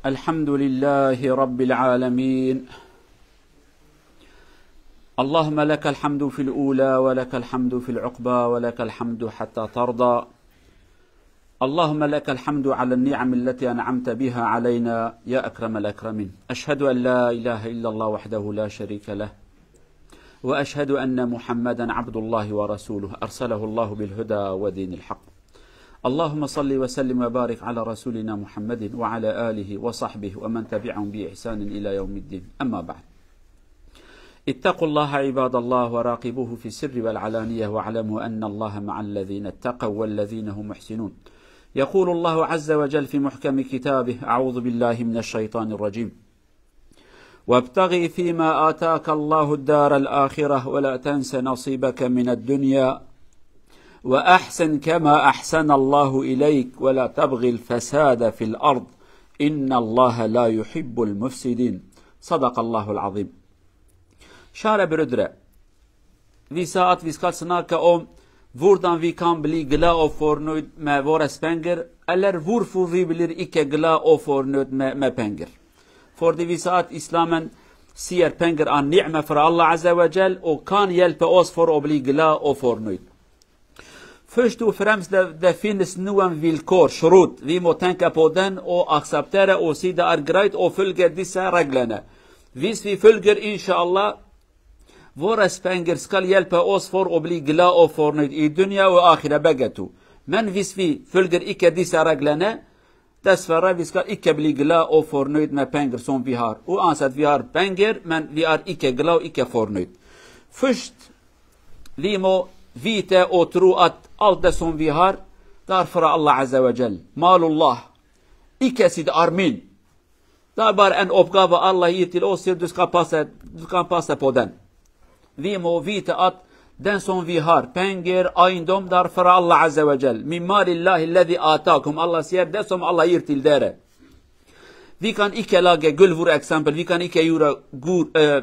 الحمد لله رب العالمين. اللهم لك الحمد في الأولى ولك الحمد في العقبى ولك الحمد حتى ترضى. اللهم لك الحمد على النعم التي أنعمت بها علينا يا أكرم الأكرمين. أشهد أن لا إله إلا الله وحده لا شريك له، وأشهد أن محمدا عبد الله ورسوله أرسله الله بالهدى ودين الحق. اللهم صل وسلم وبارك على رسولنا محمد وعلى آله وصحبه ومن تبعهم بإحسان إلى يوم الدين. أما بعد، اتقوا الله عباد الله وراقبوه في السر والعلانية، واعلموا أن الله مع الذين اتقوا والذين هم محسنون. يقول الله عز وجل في محكم كتابه: أعوذ بالله من الشيطان الرجيم: وابتغي فيما آتاك الله الدار الآخرة ولا تنس نصيبك من الدنيا وأحسن كما أحسن الله إليك ولا تبغي الفساد في الأرض إن الله لا يحب المفسدين. صدق الله العظيم. Kära bröder, vi sa att vi ska snacka om hvordan vi kan bli glad och förnöjd med våra pengar, eller varför vi blir icke glad och förnöjd med pengar. För vi sa att islamen ser pengar är ni'ma för Allah Azza wa Jal och kan hjälpa oss för att bli glad och förnöjd. Först och främst det finns någon villkor, shurut. Vi må tänka på den och acceptera och se det är grejt och följa dessa reglerna. Hvis vi följer inshallah, våra pengar ska hjälpa oss för att bli glad och förnöjd i dunya och akhira bägge två. Men hvis vi följer icke dessa reglerna, dessvärre vi ska icke bli glad och förnöjd med pengar som vi har. Oavsett vi har pengar, men vi är icke glad och icke förnöjd. Först, vi må vita och tro att allt det som vi har, därför Allah Azza wa Jal. Malullah. Icke sid armin. Det är bara en uppgave Allah ger till oss, du kan passa på den. Vi må vita att den som vi har, pengar, egendom, därför Allah Azza wa Jal. Min malillahi alladhi atakum. Allah säger det som Allah ger till dere. Vi kan icke laga gulvor exempel, vi kan icke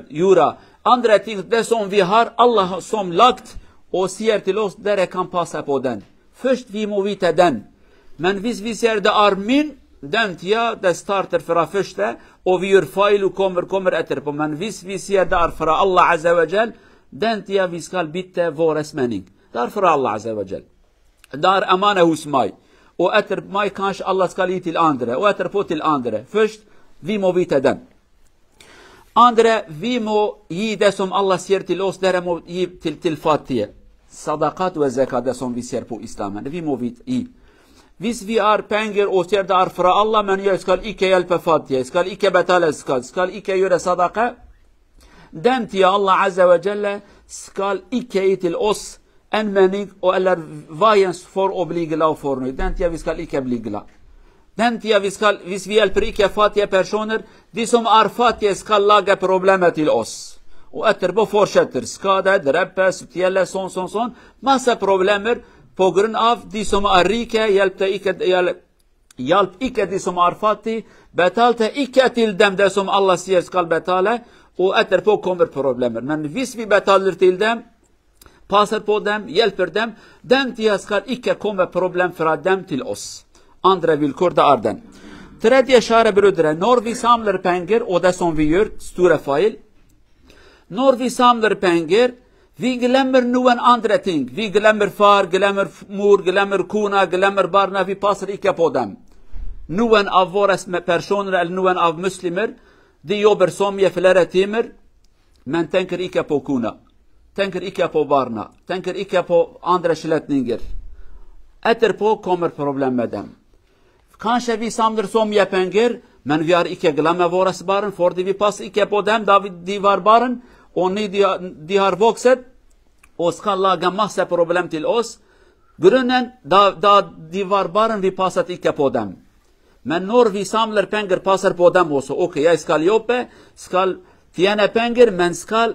göra andra ting. Det som vi har, Allah som lagt och säger till oss, dere kan passa på den. Först vi må vita den. Men hvis vi ser det är min, den tida, det startar för första och vi gör fel och kommer efterpå. Men hvis vi ser där för Allah Azza wa Jal, den tida vi ska byta våras mening. Därför Allah Azza wa Jal. Där amana hos mig. Och efter mig kanske Allah ska ge till andra. Och efterpå till andra. Först, vi må vita den. Andra, vi må ge det som Allah ser till oss. Där må ge till fattiga. Sadaqat och zakat, det som vi ser på islamen. Vi må vita i. Hvis vi har pengar och ser där för Allah, men jag ska icke hjälpa fattiga, ska icke betala skatt, ska icke göra sadaqa, den till Allah Azza wa Jalla ska icke ge till oss en mening och eller vajens för att bli glad för nu. Den till vi ska icke bli glad. Den till vi ska, hvis vi hjälper icke fattiga personer, de som är fattiga ska laga problemet till oss. Och efterpå fortsätter skada, dräpa, stjäla, sån. Massa problemer. På grund av de som är rika hjälp icke de som är fattiga, betalte icke till dem det som Allah säger ska betala, och efterpå kommer problemer. Men hvis vi betalar till dem, passar på dem, hjälper dem, den tiden ska icke komma problem från dem till oss. Andra villkor det är den. Tredje, kära bröder, när vi samlar pengar, och det som vi gör, stora fel, när vi samlar pengar, vi glömmer någon andra ting. Vi glömmer far, glömmer mor, glömmer kona, glömmer barna. Vi passar icke på dem. Någon av våra personer eller någon av muslimer, de jobbar som i flera timmar, men tänker icke på kona. Tänker icke på barna. Tänker icke på andra släktningar. Efterpå kommer problem med dem. Kanske vi samlar så mycket pengar, men vi har icke glömt våra barn, för vi passar icke på dem, de var barn. Och de har vuxit och ska laga massa problem till oss. Grunden, da de var barn, vi passat icke på dem. Men när vi samlar pengar, passar på dem också. Okej, jag ska jobba, ska tjäna pengar, men ska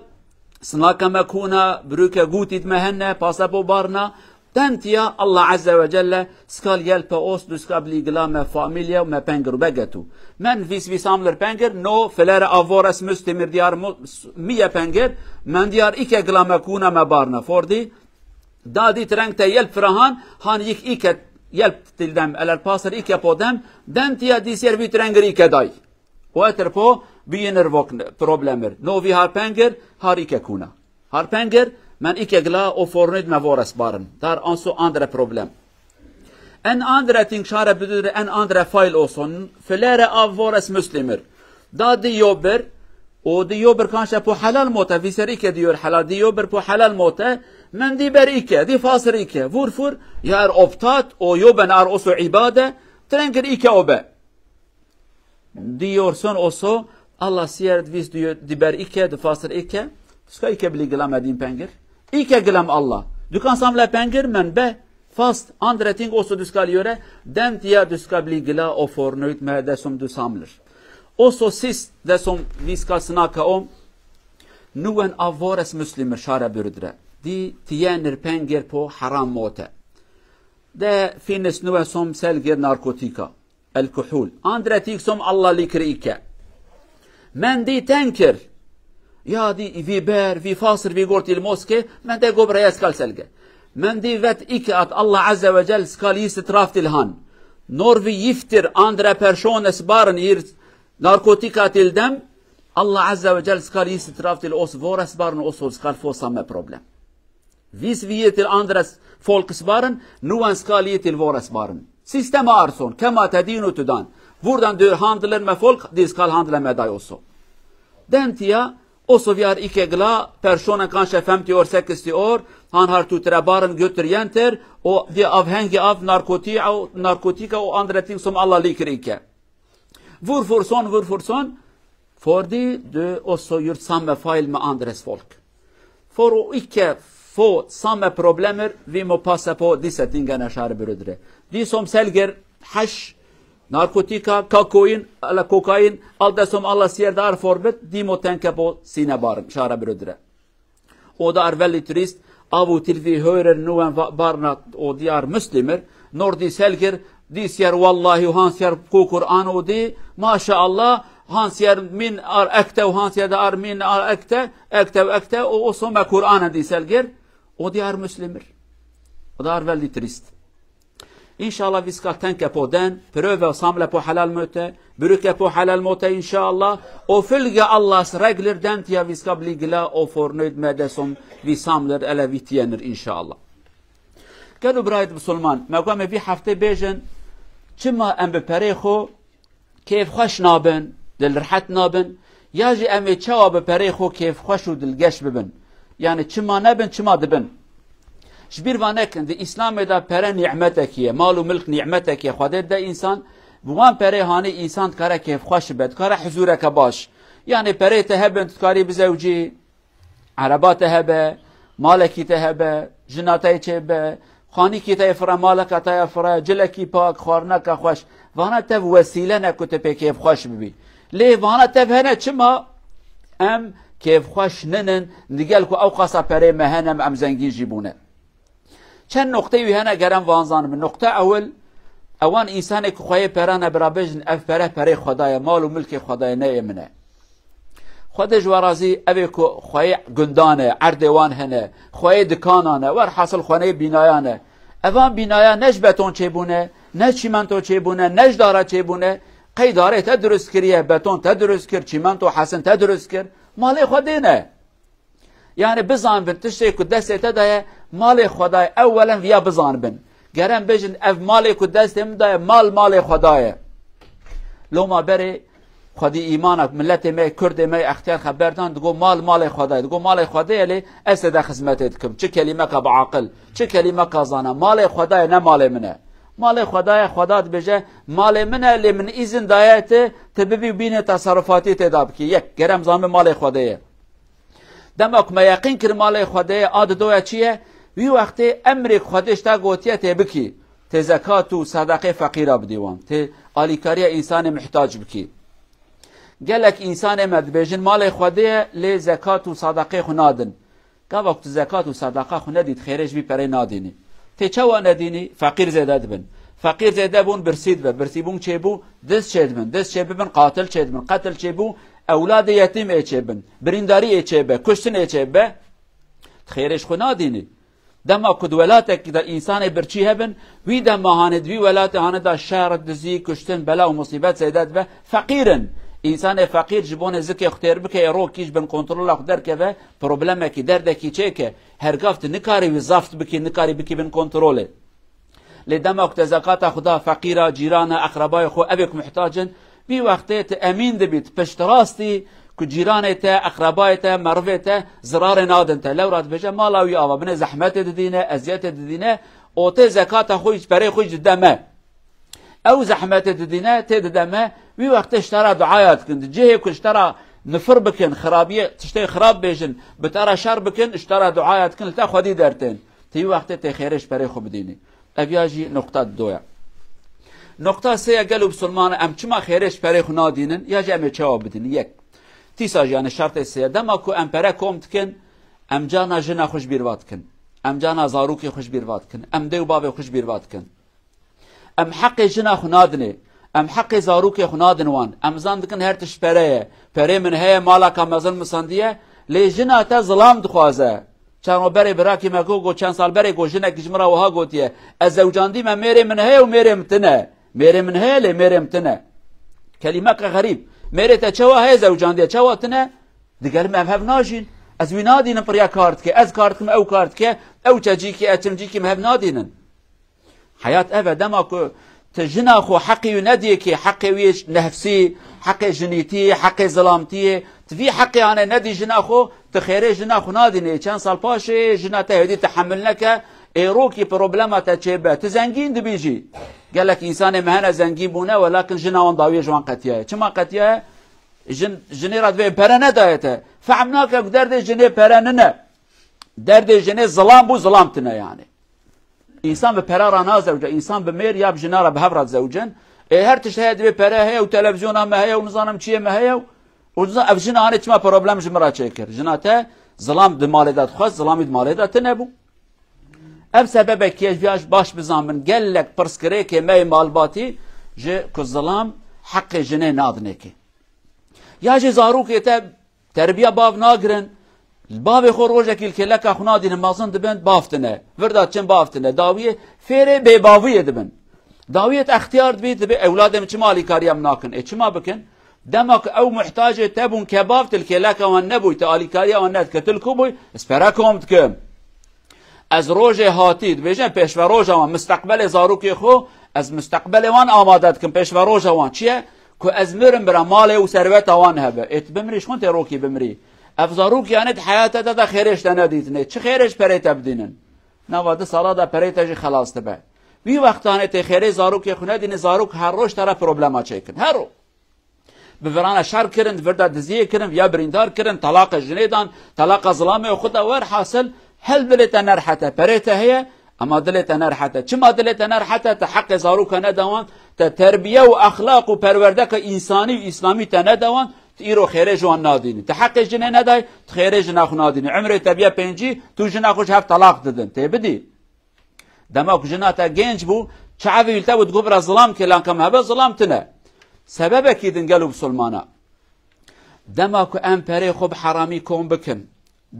snacka med kona, bruka god tid med henne, passa på barna. Den tiden Allah Azza wa Jalla ska hjälpa oss, du ska bli glad med familj och med pengar och bägge två. Men hvis vi samlar pengar, nå flera av våra muslimer, de har mycket pengar, men de har icke glad med kona med barna. För Da dit rengte hjälp för han gick icke hjälp till dem, eller passade icke på dem, den tida de ser vi trenger icke deg. Og etterpå begynner problemer. Når vi har penger, har icke kona. Har penger, men icke glad og fornøyd med våre barn. Det er altså andre problem. En andre ting, kjære brødre, en andre feil også. Flere av våre muslimer, da de jobber, og de jobber kanskje på halal måte, vi ser ikke de gjør halal, de jobber på halal måte, men de ber ikke, de faser ikke. Hvorfor? Jeg er opptatt, og jobben er også ibadet, trenger ikke å be. De gjør sånn også. Allah sier at hvis de ber ikke, du faser ikke, du skal ikke bli glad med dine penger. Ikke glem Allah. Du kan samle penger, men be. Fast andre ting også du skal gjøre. Den tida du skal bli glad og fornøyd med det som du samler. Også sist, det som vi skal snakke om, noen av våre muslimer, kjære brødre, de tjener penger på haram måte. Det finnes noen som selger narkotika, alkohol, andre ting som Allah liker ikke. Men de tenker, ja, vi ber, vi faser, vi går til moské, men det går bra, jeg skal selge. Men de vet ikke at Allah Azza wa Jal skal gi straff til han. Når vi gifter andre personers barn, gir narkotika til dem, Allah Azza wa Jal skal gi straff til oss, våre barn også skal få samme problem. Hvis vi gir til andres folks barn, noen skal gi til våre barn. Systemet er sånn, kama tadinu tudan. Hvordan du handler med folk, de skal handle med deg også. Den tida, også vi er ikke glad, personen kanskje 50 år, 60 år, han har 2-3 barn, gutter, jenter, og de er avhengig av narkotika og andre ting som Allah liker ikke. Hvorfor sånn, hvorfor sånn? Fordi du også gjør samme feil med andres folk. For å ikke få samme problemer, vi må passe på disse tingene, kjære brødre. De som selger hasj, narkotika, kokain, alt det som Allah sier det er forbudt, de må tenke på sine barn, kjære brødre. Og det er veldig trist, av og til vi hører noen barn, og de er muslimer, når de selger, de sier wallahi, og han sier på Koran, og de, mashallah, han sier min er ekte, og han sier det er min er ekte, og også med Koranen de selger, og de er muslimer. Og det er veldig trist. Inshallah vi skal tenke på den, prøve å samle på halal måte, bruke på halal måte inshallah, og følge Allahs regler den tida vi skal bli glad og fornøyd med det som vi samler eller vi tjener inshallah. قالوا برايد بسلمان ما قام في حفته بيجن كما ام ببريخو كيف خوش نابن دل رحت نابن ياجي ام تشوا ببريخو كيف خوشو دل قش ببن يعني كما نابن كما دبن شبير وانك دي اسلام دا پره نعمتك هي مال وملك نعمتك هي خود دا انسان بوان پره هاني انسان كاره كيف خوش بد كاره حضورك باش يعني پره تهبن تكاري بزوجي عربات تهبه مالكي تهبه جناتي تهبه خانی کی تایفره مالک تایفره جلکی پاک خورنک خوش وانا تف وسیله نکوت به کیف خوش ببی لی وانا تف هنه چما ام کیف خوش ننن نگل کو اوقاسا پره مهنم ام زنگی جیبونه چند نقطه وی هنه گرم وانزان من نقطه اول اوان انسان که خواه پرانه برابجن اف پره خدای مال و ملک خدای نه منه خود جوارازی اوی که خواه گندانه عردوان هنه خواه دکانانه ور حاصل خانه بینایانه اوان بینایا نج بتون چه بونه نج چیمنتو چه بونه نج داره چه بونه قیداره تدرست کریه بتون تدرست کر چیمنتو حسن تدرست کر مال خوده نه یعنی بزان بن تشتی که دسته تدایه مال خدای اولا ویا بزان بن گرم بجن اف مال که دسته مدایه مال خدایه لو ما بره خودی ایمانک ملت می کرد می اختیار خبردان دگو مال خدای دگو مال خدای لی اسد خدمتت کم چه کلمه که بعقل چه کلمه که زانه مال خدای نه مال منه مال خدای خدات بجه مال منه لی من ایزن دایت تبی بین تصرفاتی تداب کی یک گرم زام مال خدای دمک ما یقین کر مال خدای عاد دویا چیه وی وقتی امر خودش تا گوتیه تبکی ت زکات و صدقه فقیر بدیوان ت الیکاری انسان محتاج بکی گلک انسان مدبیجن مال خوده لی زکات و صدقه خو نادن که وقت زکات و صدقه خو ندید خیرش بی پره نادینی تی چه و ندینی فقیر زیده بن فقیر زیده بون برسید به برسیبون چه بو دست چه بن دست چه بن قاتل چه بن قتل چه بو اولاد یتیم چه بن برینداری چه به کشتن چه به خیرش خو نادینی دما کد ولاتك دا انسان برچی هبن وی دما هاند وی ولات هاند دا شهر دزی کشتن بلا و مصیبت زیدت به فقیرن انسان فقیر جبون زکی اختیار بکه رو کیش بن کنترل اختر که و پروبلم کی درد کی چه که هر گفت نکاری و زفت بکی نکاری بکی بن کنترل لدما وقت زکات خدا فقیرا جیران اقربای خو ابک محتاجن بی وقت امین دبیت پشت راستی که جیرانت اقربایت مرویت زرار نادنت لو رات بجا مالاوی آوا بن زحمت ددینه ازیت ددینه او ته زکات خویش برای خویش دمه او زحمت ددینه ته دمه وی وقت اشترا دعایات کند جه که اشترا نفر بکن خرابیه تشتی خراب بیشن بتارا شر بکن اشترا دعایات کن تا خودی درتن تی وقت ته خیرش برای خو بدینی اویاجی نقطه دویا نقطه سه گلو بسلمان ام چما خیرش برای خو نادینن یا جمع جواب بدین یک تیسا جان شرط سه دما کو ام پره کومت کن ام جانا جنا خوش بیروات کن ام جانا زاروکی خوش بیروات کن ام دیو باب خوش بیروات کن ام حق جنا خو نادنه ام حق زاروکی خو نادن وان ام زاند کن هر تش پره من هي مالا کامزن مساندیه لی جنا تا ظلام دخوازه چانو بره براکی مگو گو چند سال بره گو جنک جمرا وها گوتیه از زوجاندی ما میره من هي و میره متنه میره من هي لی میره متنه کلمه غریب میره تا چوا هي زوجاندی چوا تنه دیگر مذهب ناجین از وی نادین پریا کارت که از کارت کم او کارت که او چجی که اتنجی که مذهب نادینن حیات ابدا ما کو تجنا خو حقي ندي كي حقي ويش نفسي حقي جنيتي حقي ظلامتي تفي حقي انا ندي جنا خو تخيري جنا خو نادي كان سال باشي جنا تهدي تحملنك ايروكي بروبلمات تشيبه تزنجين دبيجي قال لك انسان مهنا زنجين بونا ولكن جنا وان ضاويه جوان قتيه كما قتيه جنيرات في برنه دايته فهمناك درد جني برنه درد جني ظلام بو ظلامتنا يعني انسان به پره را نازوجه انسان به میر یا بجنا را به هفرات زوجن هر تشهد به پره هي و تلفزیون هم هي و نظام چیه ما هي و اف جنا هانه چما پروبلم جمرا چکر جناته ظلام دمالدات خاص ظلام دمالدات نبو اب سبب کیش بیاش باش بزامن گلک پرسکره که می مالباتی ج کو ظلام حق جنه نادنه کی یا ج زارو که تربیه باو ناگرن الباب خروجك الكلك اخنا دين مازن دبن بافتنه وردات چن بافتنه داویه فیر به باویه دبن داویت اختیار بید به اولادم چما الیکاریم ناکن چما بکن دمك او محتاج تبون كبافت الكلك وان نبوي تالیکاریا وان ند کتلکو بوی اسپراکم تکم از روز هاتید بجن پیش و روز وان مستقبل زاروکی خو از مستقبل وان آمادت کن پیش و روز وان چیه کو از مرم برا مال و ثروت وان هبه ات بمریش خون روکی بمری افزاروک یعنی حیات دا خیرش تندیدنه چه خیرش پره تبدینن نواده سالا دا پره تجی خلاص تبه وی وقتانه تی خیره زاروک خونه دین زاروک هر روش طرف پروبلما چکن هر رو بفران شر کرن وردا دزیه کرن یا بریندار کرن طلاق جنیدان طلاق ظلامه و خدا ور حاصل هل دلت نرحته پره هي اما دلت نرحته چما دلت نرحته تحق زاروک ندوان تربیه و اخلاق و پروردک انسانی و اسلامی تندوان ایرو خیره جوان نادینی تحق جنه ندای خیره جنه خو نادینی عمر تبیه پنجی تو جنه خوش هفت طلاق دادن تی بدی دماغ جنه تا گنج بو چعوی تا بود گبر ظلام که لانکم هبه ظلام تنه سبب کیدن گلو بسلمانه دماغ ام پره خوب حرامی کن بکن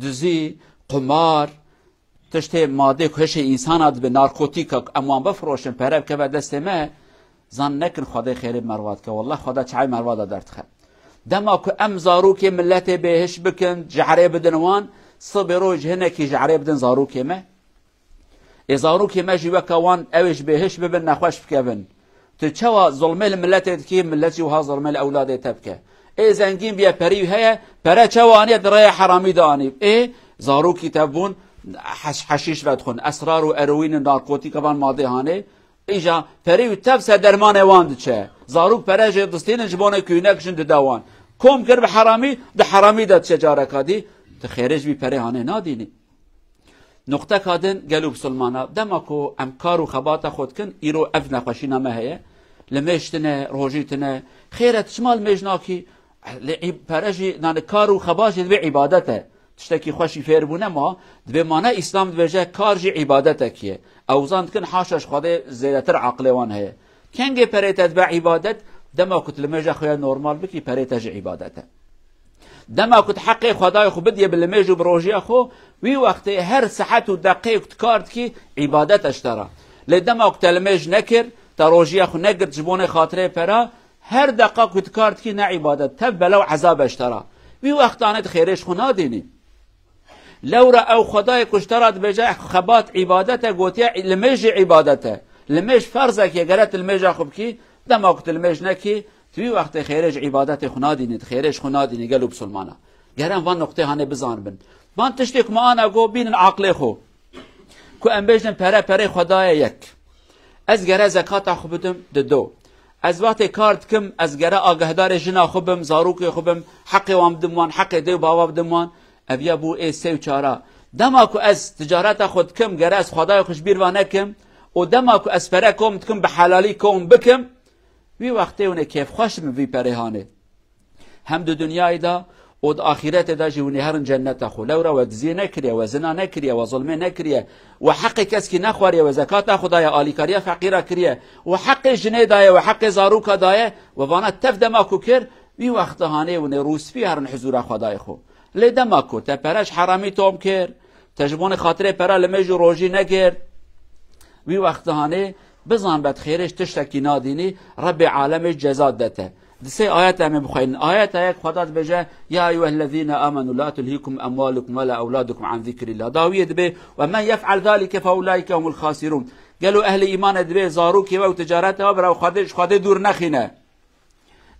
دزی قمار تشته ماده کش انسانات به نارکوتیک اموان بفروشن پره که به دست ما زن نکن خدا خیره مرواد که والله خدا چای مرواد درد خد دما که ام زاروک ملت بهش بکن جعره بدن وان صبرو جهنه کی جعره بدن زاروک ما زاروک ما جوا کوان اوش بهش ببن نخوش بکن تو چوا ظلمه الملت کی ملت جو ها ظلمه الاولاد تبکه ای زنگین بیا پری هه پره چوانی درای حرامی دانی ای زاروکی تبون حشیش بدخون اسرار و اروین نارکوتیک وان ماده هانه ایجا پری تفس درمان واند چه زاروک پرج دستین جبونه کینکشن دوان کم کر به حرامی ده حرامی داد شجاره کادی ته خیرج بی پری هانه نادینی نقطه کادن گلو بسلمانا دماکو امکار و خبات خود کن ایرو اف نخوشی نامه هیه لمشتنه روجیتنه خیرت شمال مجناکی پرجی نان کار و خباش به عبادته تشتکی خوشی فیر بونه ما دبی مانه اسلام دبیجه کار جی عبادته کیه اوزان کن حاشش خواده زیادتر عقل وان هیه کنگه پریتت به عبادت دما کت لمجه خویا نورمال بکی پریتج عبادته دما كنت حقي خدای خو بدیه بالميج و بروجي خو وی وقت هر ساعت و دقیق کارت کی عبادت اشترا لدما وقت الميج نکر تروجي خو نگر جبون خاطره پرا هر دقیق کت کارت کی نه عبادت تب بلو عذاب اشترا وی وقت آنت خیرش خو نادینی لو رأوا خدای کشترات بجای خبات عبادته گوتیا الميج عبادته الميج فرضك يا قرات الميج اخو بكي دما وقت الميج نكي توی وقت خیرش عبادت خنادینید خیرش خنادینی گلو بسلمانا گرم وان نقطه هانه بزان بن من تشتیک ما آنا گو بین عقل خو کو ام بجنم پره خدای یک از گره زکات خو بدم دو از وقت کارت کم از گره آگهدار جنا خوبم زاروک خوبم حق وام دموان حق دیو بابا دموان اویا بو ای سه و چارا دما کو از تجارت خود کم گره از خدای خوش بیر وانه کم و دما کو از پره کم تکم به حلالی کم بکم وی وقتی اونه کیف خوش وی پرهانه هم دو دنیای دا و د آخرت دا جونی هرن جنت خو لورا و دزی نکریه و زنا نکریه و ظلم نکریه و حق کس کی نخوریه و زکات خدای عالی کریه فقیره کریه و حق جنه دایه و حق زاروک دایه و وانا تف دماکو کر وی وقت هانه و روسفی هرن حضور خدای خو لی دماکو تا پرش حرامی توم کر تجبون خاطر پرا لمیجو روژی نکر وی وقت هانه بزن بد خیرش تشتکی نادینی رب عالمش جزاد دته دسه آیت هم بخوین آیت یک خدات بجه یا ایها الذين امنوا لا تلهيكم اموالكم ولا اولادكم عن ذكر الله داوید به و من يفعل ذلك فاولئك هم الخاسرون قالوا اهل ایمان دبه زاروکی و تجارت ها برای خود دور نخینه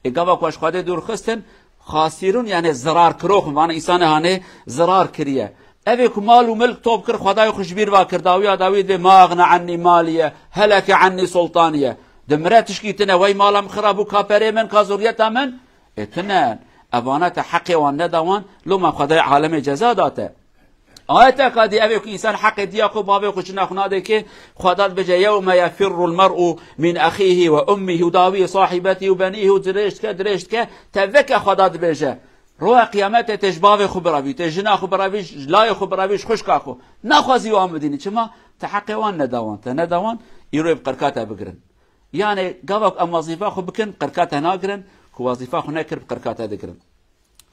اگه کوش خود دور خستن خاسرون یعنی ضرر کروخ معنی انسان هانه ضرر کریه اوی که مال و ملک توب کر خدای خوشبیر و کرداوی داوید ما اغنى عني مالیه هلك عني سلطانیه دمراتش کیتنه وی مالم خرابو کاپره من کازوریتا من اتنان اوانات حقی وان ندوان لو ما خدای عالم جزا داته آیت قادی اوی که انسان حق دیاقو بابی خوش نخناده که خدات بجه یوم یفر المرء من اخیه و امه و داوی صاحبته و بنیه و درشت که توک خدات بجه روح قیامت تجباو خو براوی تجنا خو براویش لای خو براویش خوشکا خو نخوازی و آمدینی چما تحقی وان ندوان تندوان ایروی بقرکاتا بگرن یعنی قوك ام وظيفه خو بكن قركاتها ناقرن كو وظيفه خو نكر بقركاتها ذكرن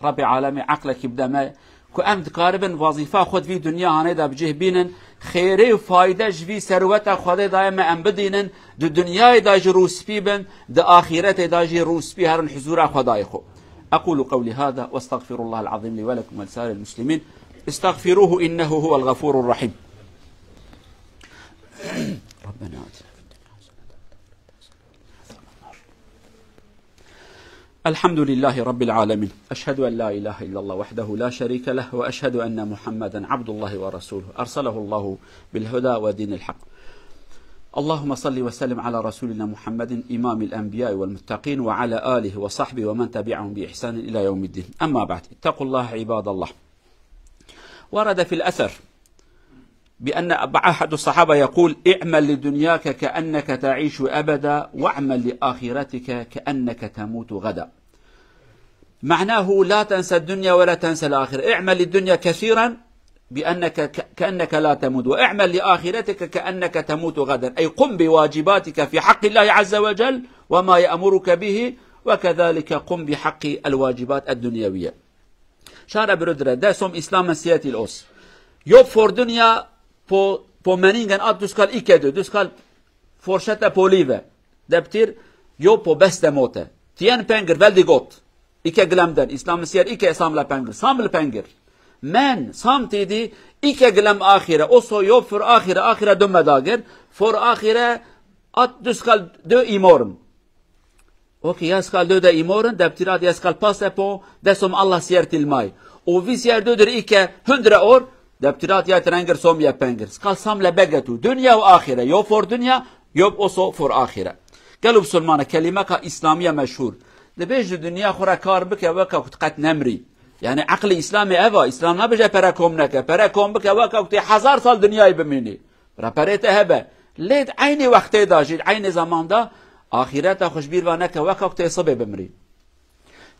ربي عالمي عقلك يبدا ما كو ام تقاربن وظيفه خود في دنيا هانيدا بجه بينن خيري وفايده في ثروته خود دائما ام بدينن دو دنيا دا جروس بيبن دو اخرته دا جروس بي هرن حضور خداي خو اقول قولي هذا واستغفر الله العظيم لي ولكم ولسائر المسلمين استغفروه انه هو الغفور الرحيم ربنا آتنا الحمد لله رب العالمين أشهد أن لا إله إلا الله وحده لا شريك له وأشهد أن محمدا عبد الله ورسوله أرسله الله بالهدى ودين الحق اللهم صل وسلم على رسولنا محمد إمام الأنبياء والمتقين وعلى آله وصحبه ومن تبعهم بإحسان إلى يوم الدين أما بعد اتقوا الله عباد الله ورد في الأثر بأن أحد الصحابة يقول اعمل لدنياك كأنك تعيش أبدا واعمل لآخرتك كأنك تموت غدا معناه لا تنسى الدنيا ولا تنسى الآخرة اعمل للدنيا كثيرا كأنك لا تموت واعمل لآخرتك كأنك تموت غدا أي قم بواجباتك في حق الله عز وجل وما يأمرك به وكذلك قم بحق الواجبات الدنيوية شارع برودرة ده سوم إسلام سياتي الأوس يوب فور دنيا på meningen at du skal ikke dø, du skal fortsette på livet. Det betyr jobb på beste måte. Tjen penger veldig godt. Ikke glem den. Islam sier ikke samle penger. Samle penger. Men samtidig ikke glem akhira. Også jobb for akhira. Akhira dumme dager. For akhira at du skal dø i morgen. Ok, jeg skal dø i morgen. Det betyr at jeg skal passe på det som Allah sier til meg. Og hvis jeg døder ikke 100 år, det betyr at jeg trenger så mye penger. Skal samle begge to. Dunya og akhira. Jobb for dunya, jobb også for akhira. قالوا بسلمان كلمة إسلامية مشهور. دبيج الدنيا خورا كار بك وكا قد نمري. يعني عقل إسلامي أبا. إسلام نبجا براكم نكا. براكم بك وكا قد 1000 سال دنيا بميني. برابريت هبا. ليد عيني وقت داجد. عيني زمان دا. آخرات خشبير ونكا وكا قد صبي بمري.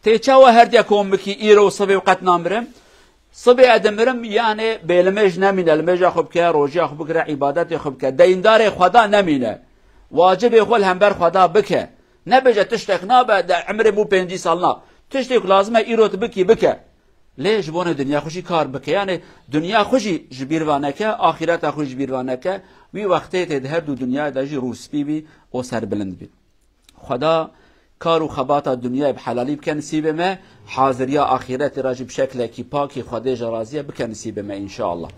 تيچاوا هرديكم بكي إيرو صبي وقت نامرم. صبي ادمرم يعني بيلمج نمين المج خوب که روجي خوب که عبادت خوب که دیندار خدا نمینه واجب خول هم بر خدا بکه نبجه تشتک نابه عمر مو 50 سالنا تشتک لازمه ایروت بکی بکه ليش بون دنيا خوشي كار بك يعني دنيا خوشي جبيروانك آخرت خوشي جبيروانك وی وقتی تهر دو دنیا داجی روسپی بی و سر بلند بی خدا کار و خبات دنیا بحلالی بکن نصیب ما حاضریا آخرت راجب بشكل کی پاکی خدا جرازیه بکن نصیب ما ان شاء الله.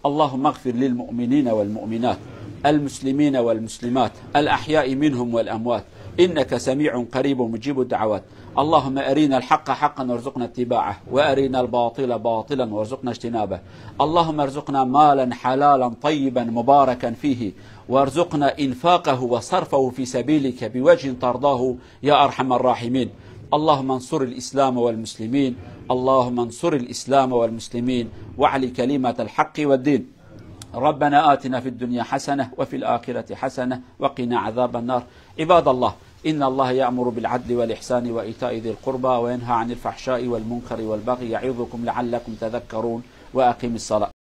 اللهم اغفر للمؤمنين والمؤمنات المسلمين والمسلمات الأحياء منهم والأموات إنك سميع قريب مجيب الدعوات. اللهم أرينا الحق حقا وارزقنا اتباعه وأرينا الباطل باطلا وارزقنا اجتنابه. اللهم ارزقنا مالا حلالا طيبا مباركا فيه وارزقنا إنفاقه وصرفه في سبيلك بوجه ترضاه يا أرحم الراحمين. اللهم انصر الإسلام والمسلمين. اللهم انصر الإسلام والمسلمين وعلي كلمة الحق والدين. ربنا آتنا في الدنيا حسنة وفي الآخرة حسنة وقنا عذاب النار. عباد الله إن الله يأمر بالعدل والإحسان وإيتاء ذي القربى وينهى عن الفحشاء والمنكر والبغي يعظكم لعلكم تذكرون وأقم الصلاة.